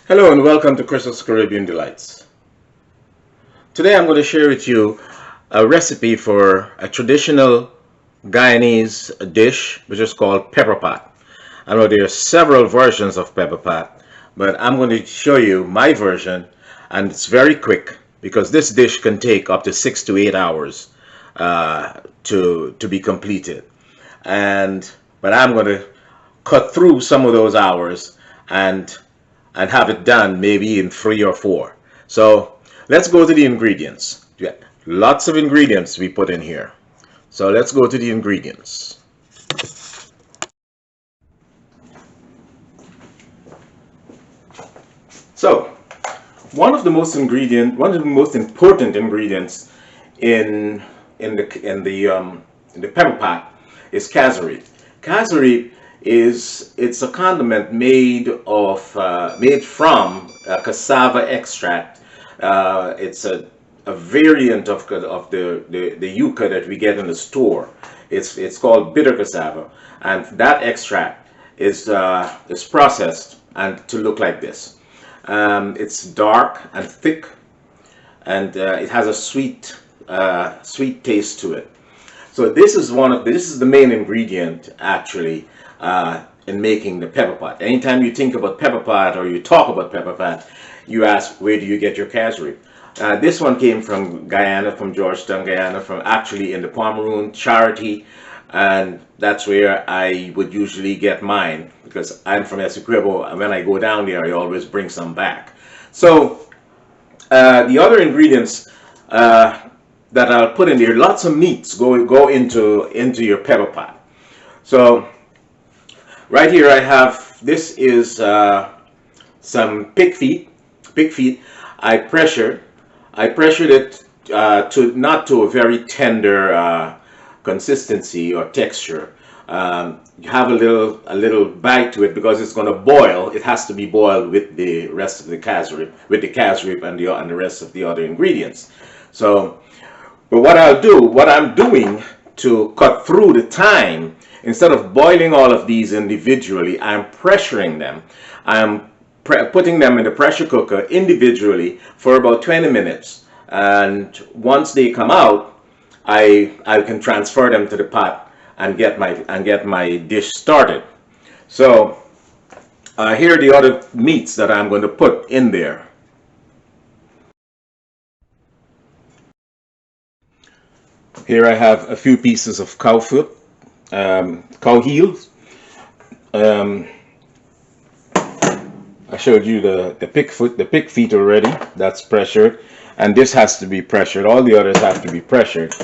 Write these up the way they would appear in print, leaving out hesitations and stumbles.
Hello and welcome to Chris's Caribbean Delights. Today I'm going to share with you a recipe for a traditional Guyanese dish which is called pepperpot. I know there are several versions of pepperpot, but I'm going to show you my version, and it's very quick because this dish can take up to 6 to 8 hours to be completed. But I'm going to cut through some of those hours and have it done maybe in 3 or 4. So let's go to the ingredients. Yeah, lots of ingredients we put in here. So let's go to the ingredients. So one of the most important ingredients in the pepper pot is cassareep. Cassareep it's a condiment made from cassava extract. It's a variant of the yuca that we get in the store. It's called bitter cassava, and that extract is processed and to look like this. It's dark and thick, and it has a sweet taste to it. So this is the main ingredient actually in making the pepper pot. Anytime you think about pepper pot or you talk about pepper pot, you ask, where do you get your cassareep? This one came from Guyana, from Georgetown, Guyana, from actually in the Pomeroon Charity, and that's where I would usually get mine because I'm from Essequibo, and when I go down there, I always bring some back. So the other ingredients that I'll put in there, lots of meats go into your pepper pot. So right here I have, this is some pig feet. I pressured it not to a very tender consistency or texture. You have a little bite to it because it's going to boil. It has to be boiled with the rest of the cassareep, and the rest of the other ingredients. So, but what I'm doing to cut through the time, instead of boiling all of these individually, I'm pressuring them. I'm putting them in the pressure cooker individually for about 20 minutes. And once they come out, I can transfer them to the pot and get my dish started. So here are the other meats that I'm going to put in there. Here I have a few pieces of cow foot, cow heels. I showed you the pig feet already. That's pressured, and this has to be pressured. All the others have to be pressured.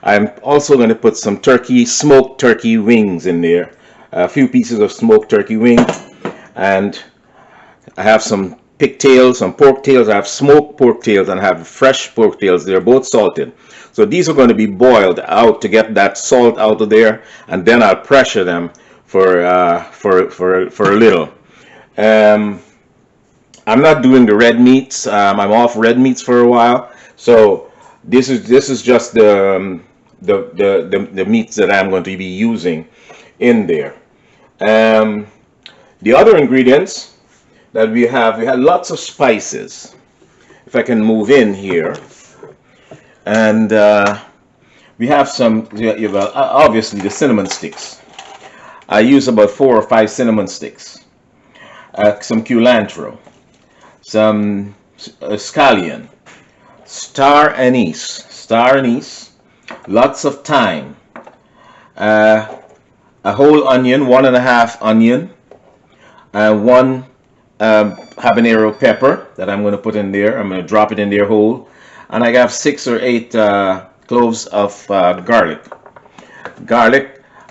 I'm also going to put some smoked turkey wings in there. A few pieces of smoked turkey wing, and I have some pigtails, some pork tails. I have smoked pork tails and I have fresh pork tails. They're both salted. So these are going to be boiled out to get that salt out of there, and then I'll pressure them for a little. I'm not doing the red meats. I'm off red meats for a while. So this is just the meats that I'm going to be using in there. The other ingredients that we had lots of spices. If I can move in here, and we have some. Obviously the cinnamon sticks. I use about 4 or 5 cinnamon sticks. Some cilantro, some scallion, star anise, lots of thyme, a whole onion, 1.5 onion, 1 habanero pepper that I'm going to put in there. I'm going to drop it in there whole, and I have 6 or 8 cloves of garlic.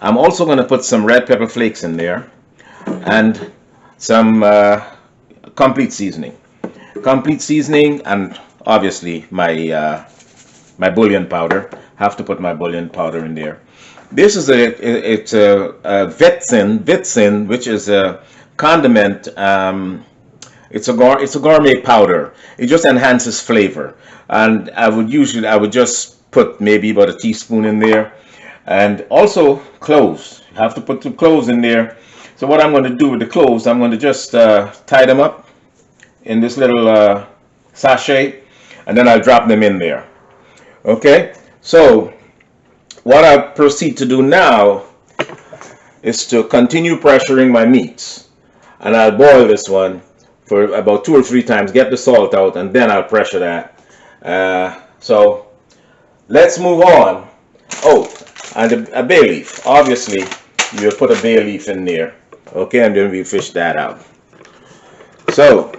I'm also going to put some red pepper flakes in there, and some complete seasoning, and obviously my bullion powder. Have to put my bullion powder in there. This is it's a vitsin, which is a condiment. It's a gourmet powder. It just enhances flavor, and I would just put maybe about a teaspoon in there, and also cloves. You have to put some cloves in there. So what I'm going to do with the cloves, I'm going to just tie them up in this little sachet, and then I'll drop them in there. Okay, so what I proceed to do now is to continue pressuring my meats, and I'll boil this one for about 2 or 3 times, get the salt out, and then I'll pressure that. So let's move on. Oh, and a bay leaf. Obviously, you'll put a bay leaf in there. Okay, and then we fish that out. So,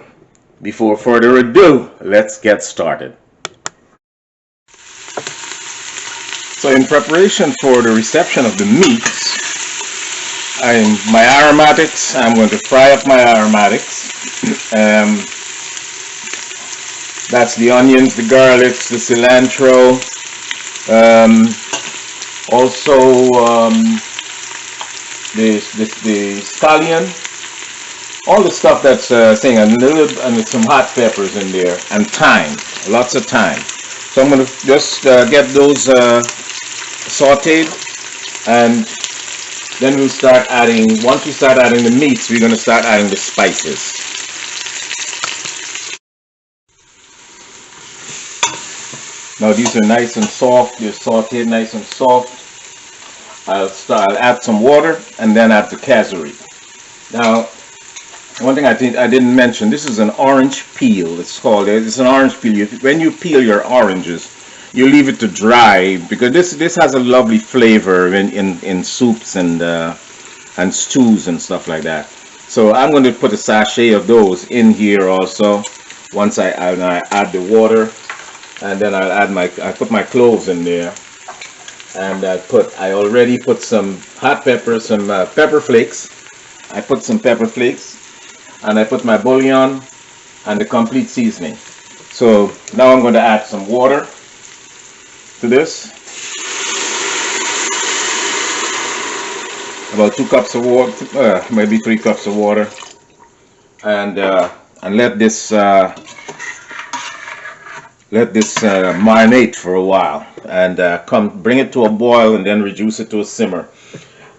before further ado, let's get started. So in preparation for the reception of the meats, my aromatics, I'm going to fry up my aromatics. That's the onions, the garlics, the cilantro, also the scallion, all the stuff that's saying, and some hot peppers in there, and thyme, lots of thyme. So I'm going to just get those sauteed, and then we'll start adding, once we start adding the meats, we're going to start adding the spices. Now these are nice and soft, they're sauteed nice and soft. I'll add some water and then add the cassareep. Now, one thing I think I didn't mention, this is an orange peel. It's an orange peel. When you peel your oranges, you leave it to dry, because this has a lovely flavor in soups and stews and stuff like that. So I'm going to put a sachet of those in here also. Once I add the water, and then I put my cloves in there, and I already put some hot pepper, some pepper flakes. I put some pepper flakes, and I put my bullion and the complete seasoning. So now I'm going to add some water to this, about 2 cups of water, maybe 3 cups of water, and let this marinate for a while, and bring it to a boil, and then reduce it to a simmer.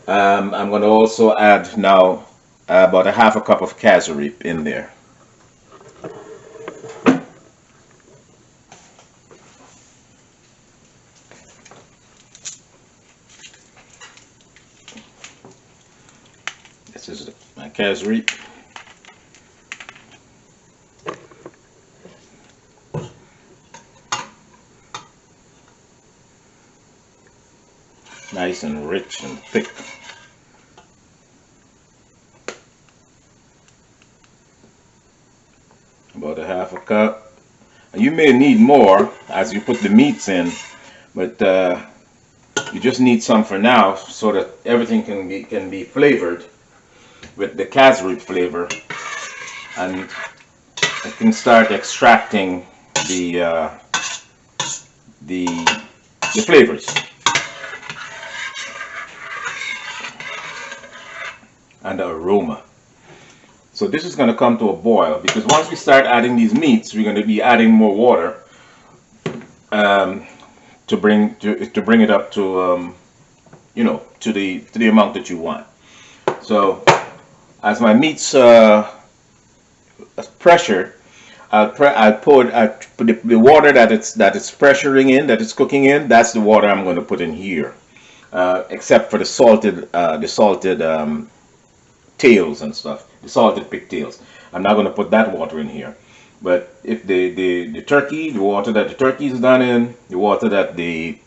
I'm going to also add now about 1/2 cup of cassareep in there. This is my cassareep. Nice and rich and thick. About 1/2 cup. You may need more as you put the meats in, but you just need some for now, so that everything can be flavored with the cassareep flavor, and it can start extracting the flavors and the aroma. So this is going to come to a boil, because once we start adding these meats, we're going to be adding more water to bring it up to to the amount that you want. So as my meats pressured, I'll put the water that it's pressuring in, that it's cooking in. That's the water I'm going to put in here, except for the salted tails and stuff, the salted pigtails. I'm not going to put that water in here. But if the turkey, the water that the turkey is done in, the water that the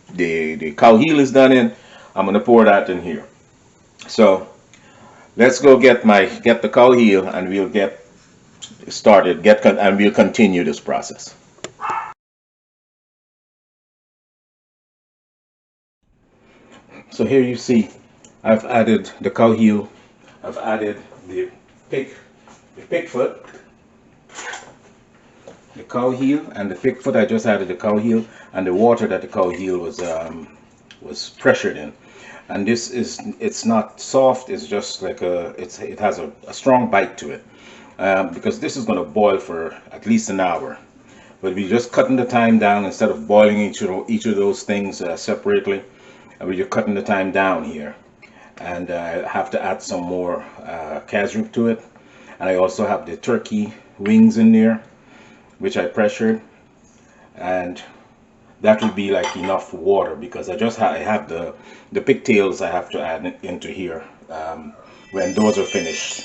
cow heel is done in, I'm going to pour that in here. So let's go get the cow heel, and we'll get started, and we'll continue this process. So here you see I've added the cow heel, I've added the pig foot, the cow heel and the pig foot. I just added the cow heel and the water that the cow heel was pressured in. And it's not soft, it's just like it has a strong bite to it, because this is going to boil for at least an hour. But we're just cutting the time down instead of boiling each of those things separately. And we're just cutting the time down here. And I have to add some more cassareep to it. And I also have the turkey wings in there, which I pressured, and that would be like enough water, because I have the pigtails I have to add into here when those are finished.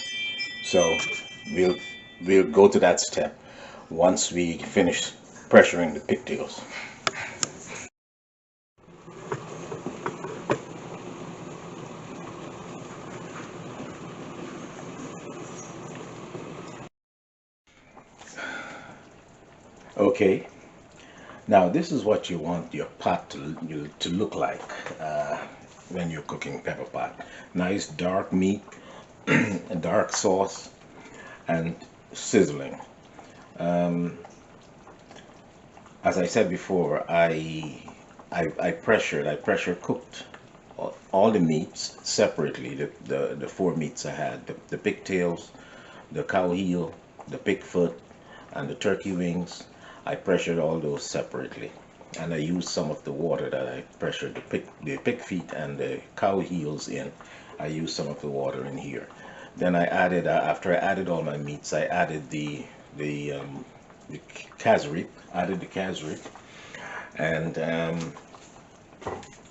So we'll we'll go to that step once we finish pressuring the pigtails. Okay, now this is what you want your pot to look like when you're cooking pepper pot. Nice dark meat, a dark sauce, and sizzling. As I said before, I pressure cooked all the meats separately. The four meats I had, the pigtails, the cow heel, the pig foot, and the turkey wings. I pressured all those separately, and I used some of the water that I pressured the pig feet and the cow heels in. I used some of the water in here. Then I added, after I added all my meats, I added the cassareep. Added the cassareep, and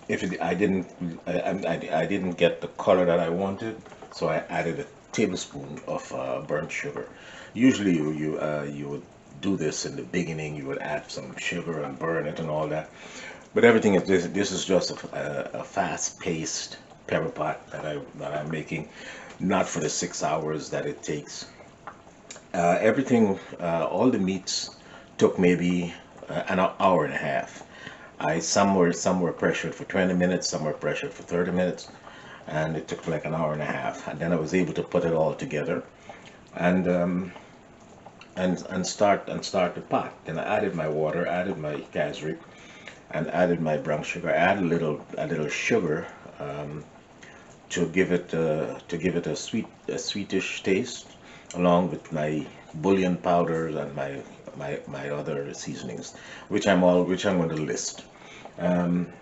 if it, I didn't get the color that I wanted, so I added a tablespoon of burnt sugar. Usually you would do this in the beginning. You would add some sugar and burn it and all that. But everything is this is just a fast-paced pepper pot that I'm making, not for the 6 hours that it takes. Everything, all the meats took maybe an hour and a half. Some were pressured for 20 minutes, some were pressured for 30 minutes, and it took like an hour and a half. And then I was able to put it all together and start the pot. Then I added my water, added my cassareep, and added my brown sugar. I added a little sugar to give it a sweetish taste, along with my bullion powders and my other seasonings, which I'm going to list. Um,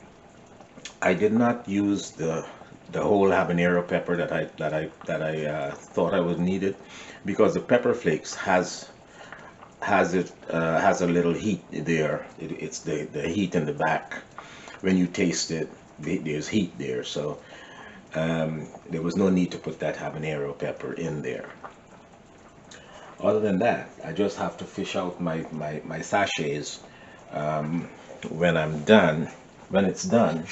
I did not use the whole habanero pepper that I thought I was needed, because the pepper flakes has a little heat there. It's the heat in the back. When you taste it, there's heat there, so there was no need to put that habanero pepper in there. Other than that, I just have to fish out my sachets when I'm done. When it's done,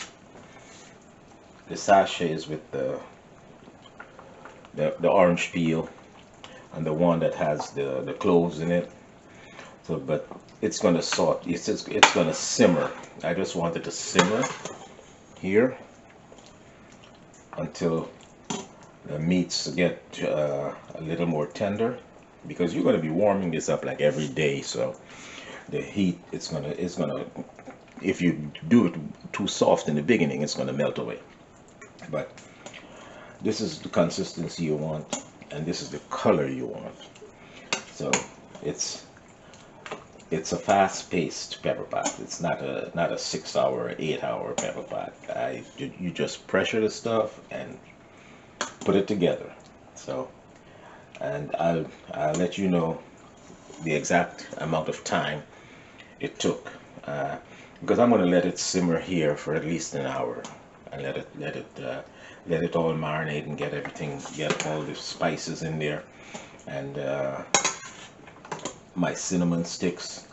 the sachets with the orange peel and the one that has the cloves in it. So, but it's gonna salt. It's gonna simmer. I just want it to simmer here until the meats get a little more tender, because you're going to be warming this up like every day, so the heat it's gonna if you do it too soft in the beginning, it's going to melt away. But this is the consistency you want, and this is the color you want. So it's it's a fast-paced pepper pot. It's not a 6 hour, 8 hour pepper pot. You just pressure the stuff and put it together. So, and I'll let you know the exact amount of time it took, because I'm going to let it simmer here for at least an hour, and let it all marinate and get all the spices in there, and my cinnamon sticks.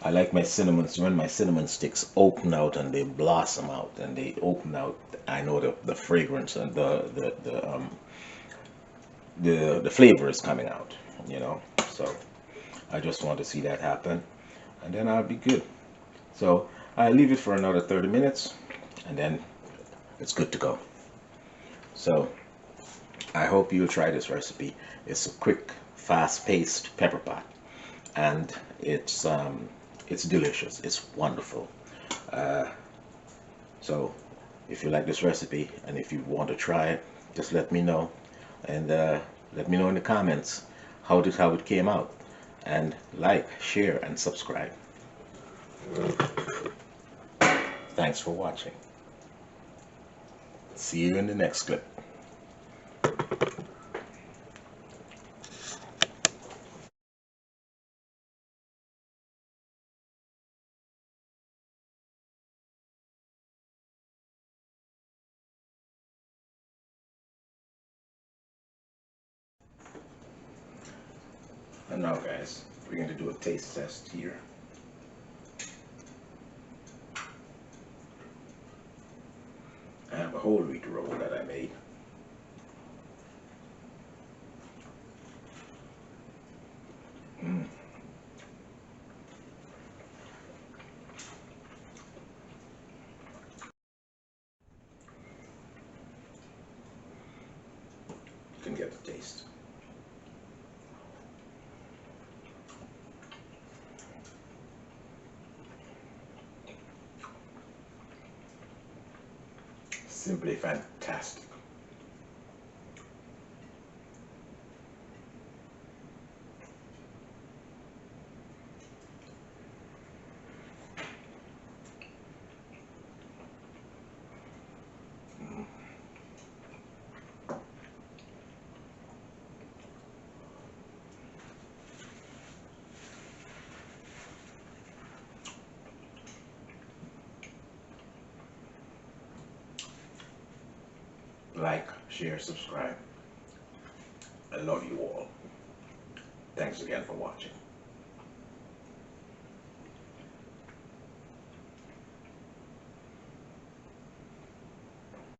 I like my cinnamons when my cinnamon sticks open out and they blossom out and they open out. I know the fragrance and the flavor is coming out, you know. So I just want to see that happen, and then I'll be good. So I leave it for another 30 minutes, and then it's good to go. So I hope you'll try this recipe. It's a quick, fast-paced pepper pot, and it's delicious. It's wonderful. Uh, so if you like this recipe and if you want to try it, just let me know, and let me know in the comments how it came out, and like, share, and subscribe. Thanks for watching. See you in the next clip. And now guys, we're going to do a taste test here. I have a whole wheat roll that I made. You can get the taste. Simply fantastic. Like, share, subscribe. I love you all. Thanks again for watching.